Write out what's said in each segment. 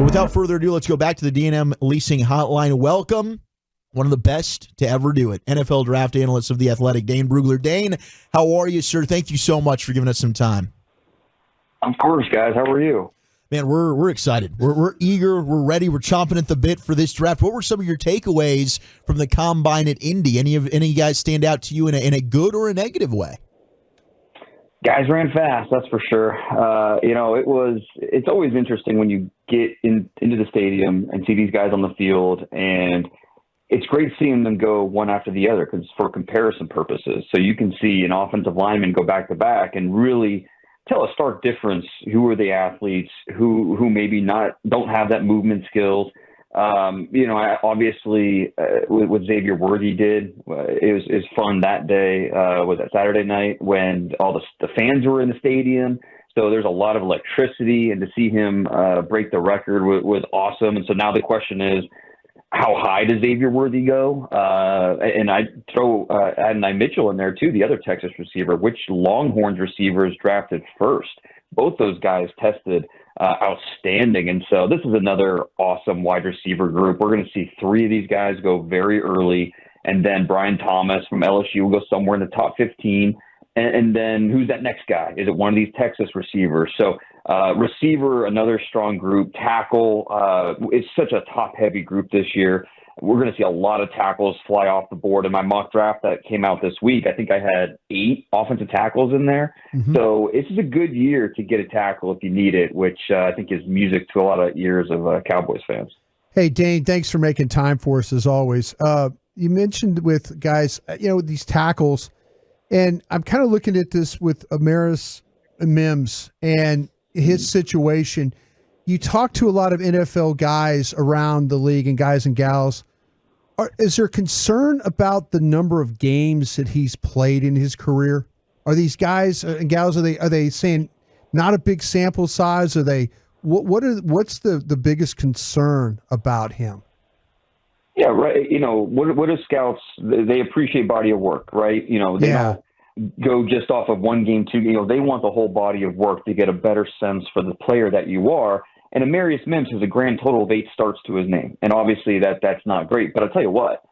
But without further ado, let's go back to the D&M Leasing Hotline. Welcome, one of the best to ever do it, NFL draft analyst of The Athletic, Dane Brugler. Dane, how are you, sir? Thank you so much for giving us some time. Of course, guys. How are you? Man, we're excited. We're eager. We're ready. We're chomping at the bit for this draft. What were some of your takeaways from the combine at Indy? Any guys stand out to you in a good or a negative way? Guys ran fast, that's for sure. It's always interesting when you get into the stadium and see these guys on the field, and it's great seeing them go one after the other because for comparison purposes. So you can see an offensive lineman go back to back and really tell a stark difference. Who are the athletes? Who maybe don't have that movement skills? Obviously, what Xavier Worthy did, it was fun that day. Was that Saturday night when all the fans were in the stadium? So there's a lot of electricity, and to see him break the record was awesome. And so now the question is, how high does Xavier Worthy go? And I throw Adonai Mitchell in there too, the other Texas receiver. Which Longhorns receivers drafted first? Both those guys tested outstanding. And so this is another awesome wide receiver group. We're going to see three of these guys go very early. And then Brian Thomas from LSU will go somewhere in the top 15. And then who's that next guy? Is it one of these Texas receivers? So receiver, another strong group. Tackle, it's such a top-heavy group this year. We're going to see a lot of tackles fly off the board. In my mock draft that came out this week, I think I had 8 offensive tackles in there. Mm-hmm. So this is a good year to get a tackle if you need it, which I think is music to a lot of ears of Cowboys fans. Hey, Dane, thanks for making time for us as always. You mentioned with guys, these tackles, and I'm kind of looking at this with Amarius Mims and his situation. You talk to a lot of NFL guys around the league and guys and gals. Is there concern about the number of games that he's played in his career? Are these guys and gals, are they saying not a big sample size? Are they what's the biggest concern about him? Yeah, right. What do scouts? They appreciate body of work, right? They don't go just off of one game, two. They want the whole body of work to get a better sense for the player that you are. And Amarius Mims has a grand total of 8 starts to his name. And obviously that's not great. But I'll tell you what,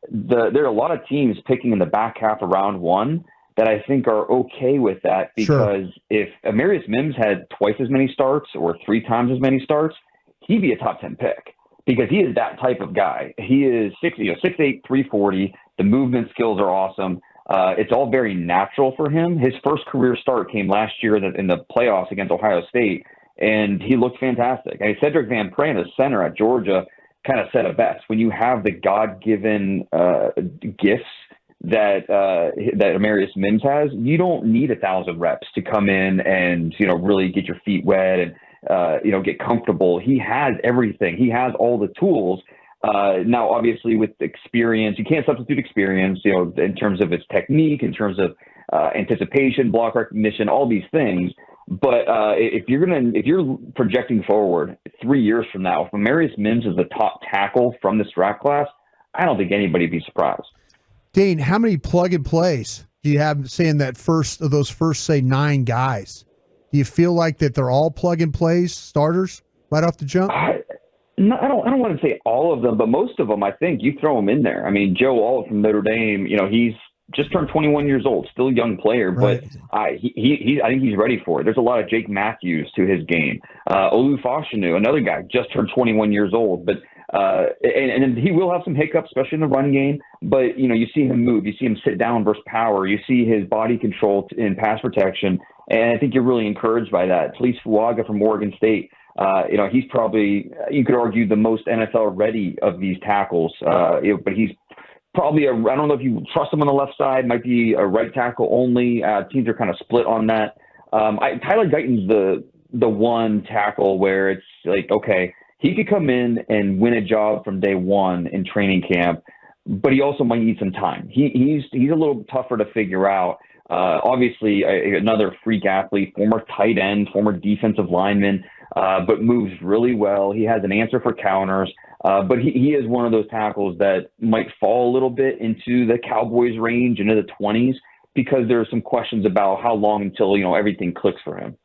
there are a lot of teams picking in the back half of round 1 that I think are okay with that, because if Amarius Mims had twice as many starts or 3 times as many starts, he'd be a top 10 pick, because he is that type of guy. He is 6'8", 340. The movement skills are awesome. It's all very natural for him. His first career start came last year in the playoffs against Ohio State, and he looked fantastic. And Cedric Van Pran, the center at Georgia, kind of said it best. When you have the God-given gifts that Amarius Mims has, you don't need 1,000 reps to come in and really get your feet wet and get comfortable. He has everything. He has all the tools. Now, obviously, with experience, you can't substitute experience. In terms of its technique, in terms of anticipation, block recognition, all these things. But if you're projecting forward 3 years from now, if Amarius Mims is the top tackle from this draft class, I don't think anybody would be surprised. Dane, how many plug and plays do you have saying that those first say 9 guys? Do you feel like that they're all plug and plays starters right off the jump? No, I don't want to say all of them, but most of them, I think you throw them in there. I mean, Joe Alt from Notre Dame, he's just turned 21 years old, still a young player, but I think he's ready for it. There's a lot of Jake Matthews to his game. Olu Fashanu, another guy, just turned 21 years old, but and he will have some hiccups, especially in the run game. But you see him move, you see him sit down versus power, you see his body control in pass protection, and I think you're really encouraged by that. Felice Fuaga from Oregon State. He's probably, you could argue, the most NFL ready of these tackles. But he's probably I don't know if you trust him on the left side, might be a right tackle only. Teams are kind of split on that. Tyler Guyton's the one tackle where it's like, okay, he could come in and win a job from day one in training camp, but he also might need some time. He's a little tougher to figure out. Obviously, another freak athlete, former tight end, former defensive lineman, but moves really well. He has an answer for counters, but he is one of those tackles that might fall a little bit into the Cowboys range, into the 20s, because there are some questions about how long until everything clicks for him.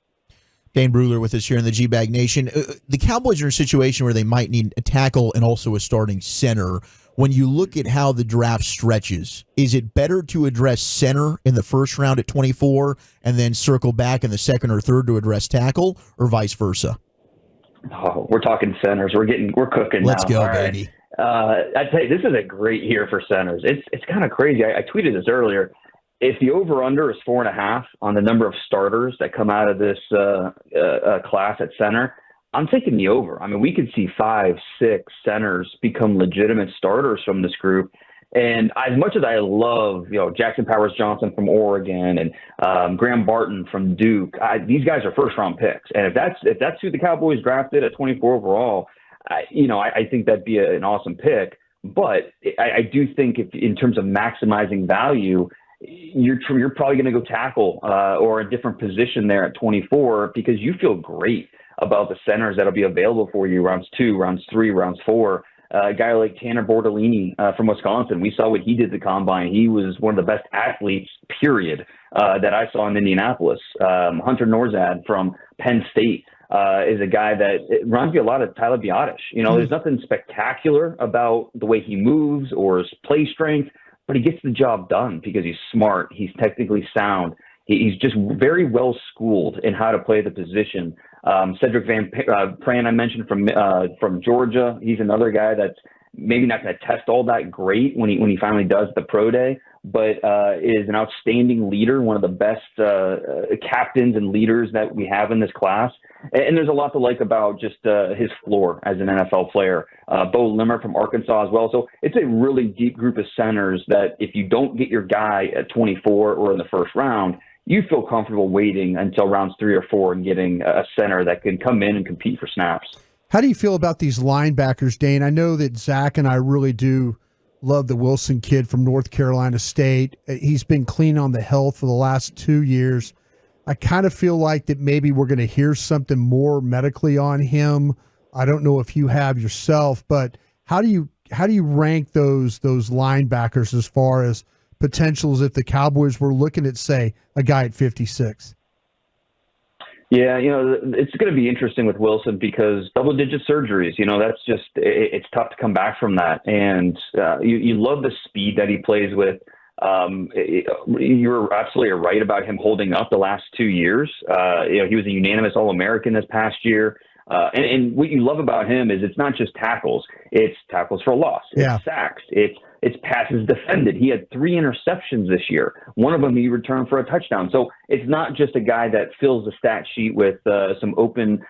Dane Brugler with us here in the GBag Nation. The Cowboys are in a situation where they might need a tackle and also a starting center. When you look at how the draft stretches, is it better to address center in the first round at 24 and then circle back in the second or third to address tackle, or vice versa? Oh, we're talking centers. We're cooking. Let's now. go, All baby. Right. I tell you, this is a great year for centers. It's kind of crazy. I tweeted this earlier. If the over/under is 4.5 on the number of starters that come out of this class at center, I'm taking the over. I mean, we could see 5, 6 centers become legitimate starters from this group. And as much as I love, Jackson Powers Johnson from Oregon and Graham Barton from Duke, these guys are first-round picks. And if that's who the Cowboys drafted at 24 overall, I think that'd be an awesome pick. But I do think in terms of maximizing value, you're probably going to go tackle or a different position there at 24 because you feel great about the centers that'll be available for you rounds 2, rounds 3, rounds 4. A guy like Tanner Bortolini from Wisconsin, we saw what he did at the Combine. He was one of the best athletes, period, that I saw in Indianapolis. Hunter Norzad from Penn State is a guy that reminds me a lot of Tyler Biotish. There's nothing spectacular about the way he moves or his play strength, but he gets the job done because he's smart. He's technically sound. He's just very well schooled in how to play the position. Cedric Van Pran, I mentioned from Georgia. He's another guy that's maybe not going to test all that great when he finally does the pro day, but is an outstanding leader, one of the best captains and leaders that we have in this class. And there's a lot to like about just his floor as an NFL player. Bo Limmer from Arkansas as well. So it's a really deep group of centers that if you don't get your guy at 24 or in the first round, you feel comfortable waiting until rounds 3 or 4 and getting a center that can come in and compete for snaps. How do you feel about these linebackers, Dane? I know that Zach and I really do love the Wilson kid from North Carolina State. He's been clean on the health for the last 2 years. I kind of feel like that maybe we're going to hear something more medically on him. I don't know if you have yourself, but how do you rank those linebackers as far as potentials if the Cowboys were looking at, say, a guy at 56? Yeah, it's going to be interesting with Wilson because double-digit surgeries, that's just it's tough to come back from that. And you love the speed that he plays with. You're absolutely right about him holding up the last 2 years. He was a unanimous All-American this past year. And what you love about him is it's not just tackles. It's tackles for loss. It's sacks. It's passes defended. He had 3 interceptions this year. One of them he returned for a touchdown. So it's not just a guy that fills the stat sheet with some open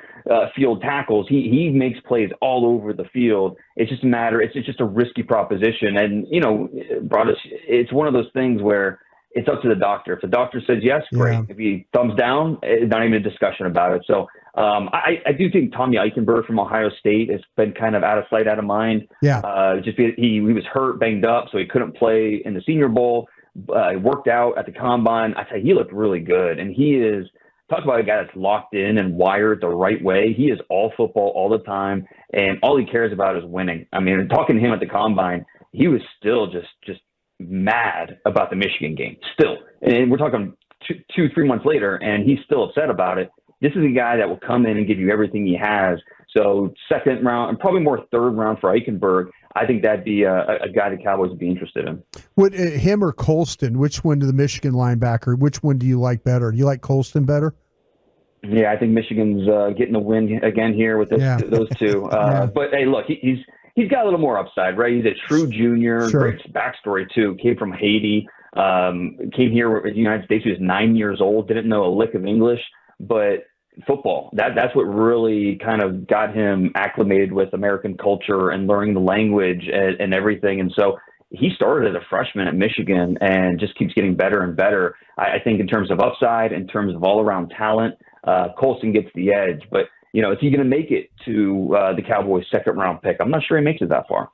field tackles. He makes plays all over the field. It's just a matter. It's just a risky proposition. And, it's one of those things where it's up to the doctor. If the doctor says yes, great. If he thumbs down, it's not even a discussion about it. So I do think Tommy Eichenberg from Ohio State has been kind of out of sight, out of mind. Just because he was hurt, banged up, so he couldn't play in the Senior Bowl. He worked out at the Combine. I tell you, he looked really good. And he is, talk about a guy that's locked in and wired the right way. He is all football all the time, and all he cares about is winning. I mean, talking to him at the Combine, he was still just mad about the Michigan game, still. And we're talking 2-3 months later, and he's still upset about it. This is a guy that will come in and give you everything he has. So second round, and probably more third round for Eichenberg, I think that'd be a guy the Cowboys would be interested in. Would him or Colston, which one to the Michigan linebacker, which one do you like better? Do you like Colston better? Yeah, I think Michigan's getting the win again here with those two. But, hey, look, he's got a little more upside, right? He's a true junior. Sure. Great backstory, too. Came from Haiti. Came here in the United States. He was 9 years old. Didn't know a lick of English. But football, that's what really kind of got him acclimated with American culture and learning the language and everything. And so he started as a freshman at Michigan and just keeps getting better and better. I think in terms of upside, in terms of all-around talent, Colston gets the edge. But, is he going to make it to the Cowboys' second-round pick? I'm not sure he makes it that far.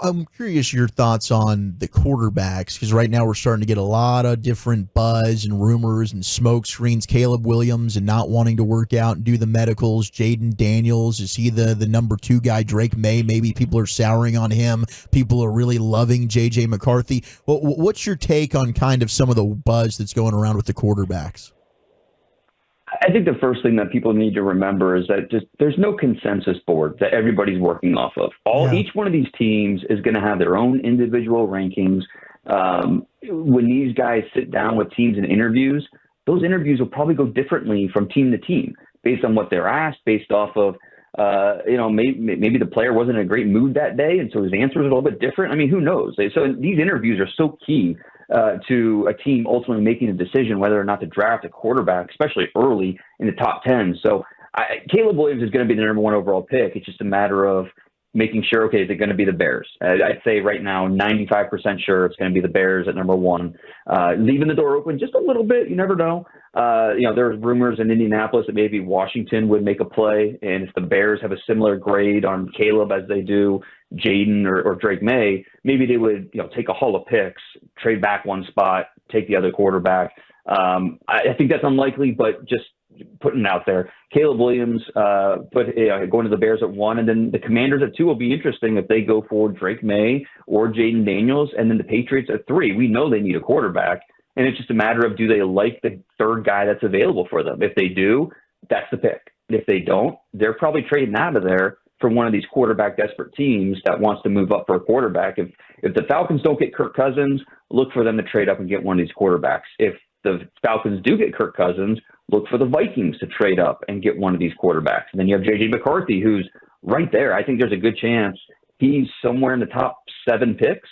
I'm curious your thoughts on the quarterbacks, because right now we're starting to get a lot of different buzz and rumors and smoke screens. Caleb Williams and not wanting to work out and do the medicals. Jaden Daniels, is he the number 2 guy? Drake May, maybe people are souring on him. People are really loving J.J. McCarthy. What's your take on kind of some of the buzz that's going around with the quarterbacks? I think the first thing that people need to remember is that just there's no consensus board that everybody's working off of. Each one of these teams is going to have their own individual rankings. When these guys sit down with teams in interviews, those interviews will probably go differently from team to team based on what they're asked, based off of, maybe the player wasn't in a great mood that day, and so his answers are a little bit different. I mean, who knows? So these interviews are so key to a team ultimately making a decision whether or not to draft a quarterback, especially early in the top 10. So Caleb Williams is going to be the number one overall pick. It's just a matter of making sure, okay, is it going to be the Bears? I'd say right now, 95% sure it's going to be the Bears at number one. Leaving the door open just a little bit. You never know. There's rumors in Indianapolis that maybe Washington would make a play. And if the Bears have a similar grade on Caleb as they do Jaden or Drake May, maybe they would, take a haul of picks, trade back one spot, take the other quarterback. I think that's unlikely, but just putting it out there. Caleb Williams going to the Bears at 1, and then the Commanders at 2 will be interesting if they go for Drake May or Jaden Daniels, and then the Patriots at 3. We know they need a quarterback, and it's just a matter of, do they like the third guy that's available for them? If they do, that's the pick. If they don't, they're probably trading out of there for one of these quarterback desperate teams that wants to move up for a quarterback. If the Falcons don't get Kirk Cousins, look for them to trade up and get one of these quarterbacks. If the Falcons do get Kirk Cousins, look for the Vikings to trade up and get one of these quarterbacks. And then you have J.J. McCarthy, who's right there. I think there's a good chance he's somewhere in the top 7 picks.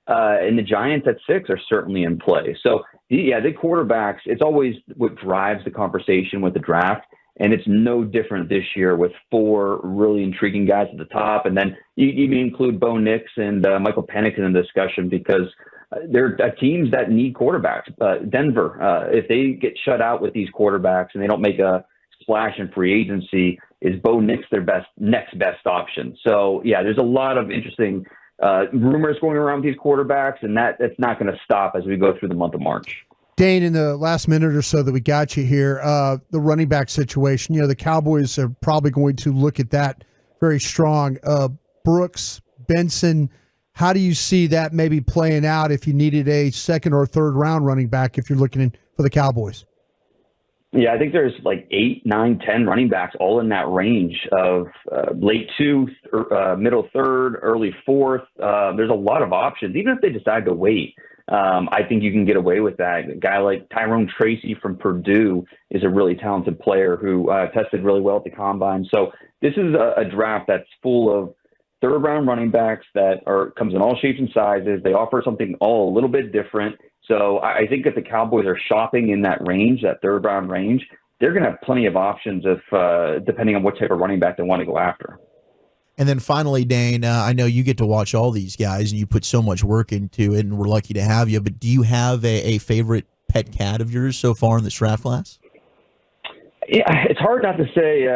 And the Giants at 6 are certainly in play. So, the quarterbacks, it's always what drives the conversation with the draft. And it's no different this year with 4 really intriguing guys at the top. And then you even include Bo Nix and Michael Penix in the discussion, because they're teams that need quarterbacks. Denver, if they get shut out with these quarterbacks and they don't make a splash in free agency, is Bo Nix their next best option? So, there's a lot of interesting rumors going around with these quarterbacks, and that's not going to stop as we go through the month of March. Dane, in the last minute or so that we got you here, the running back situation, the Cowboys are probably going to look at that very strong. Brooks, Benson, how do you see that maybe playing out if you needed a second or third round running back if you're looking for the Cowboys? Yeah, I think there's like 8, 9, 10 running backs all in that range of late 2, middle 3rd, early 4th. There's a lot of options, even if they decide to wait. I think you can get away with that. A guy like Tyrone Tracy from Purdue is a really talented player who tested really well at the combine. So this is a draft that's full of third-round running backs that comes in all shapes and sizes. They offer something all a little bit different. So I think if the Cowboys are shopping in that range, that third-round range, they're going to have plenty of options if depending on what type of running back they want to go after. And then finally, Dane, I know you get to watch all these guys, and you put so much work into it, and we're lucky to have you. But do you have a favorite pet cat of yours so far in this draft class? Yeah, it's hard not to say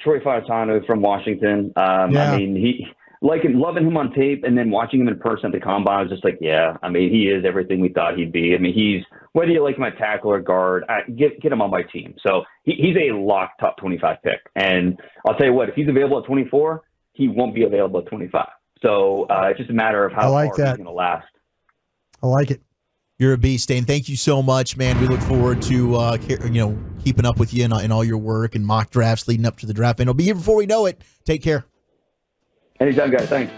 Troy Fautanu from Washington. I mean, loving him on tape and then watching him in person at the combine, I was just like, he is everything we thought he'd be. I mean, he's, whether you like him at tackle or guard, get him on my team. So he's a locked top 25 pick. And I'll tell you what, if he's available at 24, he won't be available at 25. So it's just a matter of how far he's going to last. I like it. You're a beast, Dane. Thank you so much, man. We look forward to keeping up with you in all your work and mock drafts leading up to the draft. And it'll be here before we know it. Take care. Anytime, guys. Thanks.